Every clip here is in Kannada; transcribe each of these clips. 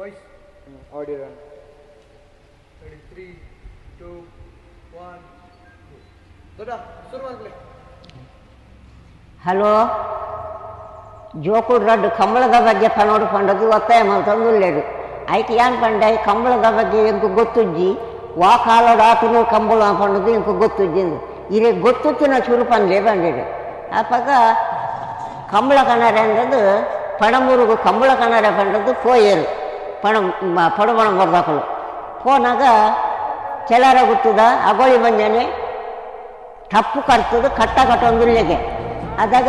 Voice. Audio run. Ready, 3, 2, 1. Doda, ಶುರು ಮಾಡ್ಕೊಳ್ಳಿ. ಹಲೋ, ಜೋಕುಲ್ ರಡ್ಡು ಕಂಬಳದ ಬಗ್ಗೆ ಪನೋಡು ಪಂಡದು ಒತ್ತಾಯ ಮಲ್ತಂದುಲ್ಲೇಡು ಐಕೆ ಯಾನ್ ಪಂಡ ಕಂಬಳದ ಬಗ್ಗೆ ಎಂಕು ಗೊತ್ತುಜ್ಜಿ ವಾ ಕಾಲೋಡು ಆತನು ಕಂಬಳ ಪಂಡದು ಎಂಕು ಗೊತ್ತುಜ್ಜಿಂದು ಇರೇ ಗೊತ್ತುತ್ತಿನ ಚೂರು ಪನ್ಲೇ ಬಂದಿಡು ಅಪ್ಪಾಗ ಕಂಬಳ ಕಣರೆ ಅಂದದು ಪಣಮೂರುಗು ಕಂಬಳ ಕಣರೆ ಪಂಡದು ಪೋಯರು ಪಡಬಣ ಬರ್ದಾಕಲು ಪೋನಾಗ ಕೆಲರ ಗೊತ್ತದ ಅಗೋಳಿ ಬಂಜನೆ ತಪ್ಪು ಕರ್ತದು ಕಟ್ಟ ಕಟ್ಟೊಂದುಲ್ಲೆಗೆ ಅದಾಗ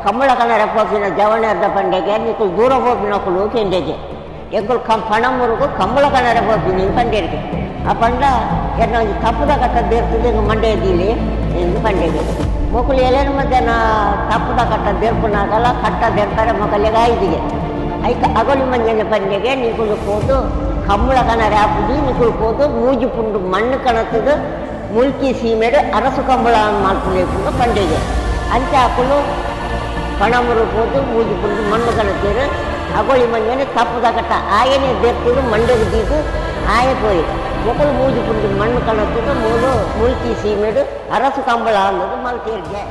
ಕಂಬಳ ಕಣರ ಪೋಪಿನ ಜವಣೆ ಅರ್ಧ ಪಂಡೆಗೆ ನಿಕ್ಕಲು ದೂರ ಪೋಪಿನಕಲು ಕೆಂಡೆಗೆ ಎಂಕುಲು ಪಣಮೂರುಗು ಕಂಬಳ ಕಣರ ಪೋಪಿನ ಪಂಡೆಗೆ ಆ ಪಂಡ ಎನ್ನ ತಪ್ಪುದ ಕಟ್ಟದ್ದು ಇರ್ತದೆ ಮಂಡೆ ಇದ್ದೀಲಿ ಎಂದು ಪಂಡೆಗೆ ಮೊಕ್ಕಳು ಎಲೆನ ಮಧ್ಯಾಹ್ನ ತಪ್ಪುದ ಕಟ್ಟದ್ದು ಇರ್ಪುನಾಗಲ್ಲ ಕಟ್ಟದಿರ್ತಾರೆ ಮೊಕ್ಕಲಿಗೆ ಐದಿಗೆ ಐಕ ಅಗೋಳಿ ಮಂಜನೆ ಪಂಡೆಗೆ ನಿಕ್ಕಲು ಹೋದು ಕಂಬಳ ಕಣರೆ ಹಾಪುದು ನಿಕ್ಕಲು ಹೋದು ಮೂಜಿ ಪುಂಡು ಮಣ್ಣು ಕಣತದು ಮುಲ್ಕಿ ಸೀಮೆಡು ಅರಸು ಕಂಬಳ ಮಾಡ್ಕೊಳ್ಬೇಕು ಪಂಡೆಗೆ ಅಂಚೆ ಹಾಕಲು ಪಣಮರು ಹೋದು ಮೂಜಿ ಪುಂಡು ಮಣ್ಣು ಕಣತೀರು ಅಗೋಳಿ ಮಂಜನೆ ತಪ್ಪುದ ಕಟ್ಟ ಆಯನೇ ದೇರ್ತಿರು ಮಂಡೆಗೆ ದೀದು ಆಯ ಪೋಯಿ ಮೊಕ್ಕಳು ಮೂಜಿ ಪುಂಡು ಮಣ್ಣು ಕಣತದು ಮೂಲು ಮುಲ್ಕಿ ಸೀಮೆಡು ಅರಸು ಕಂಬಳ ಅನ್ನೋದು ಮಲ್ತೀರ್ಗೆ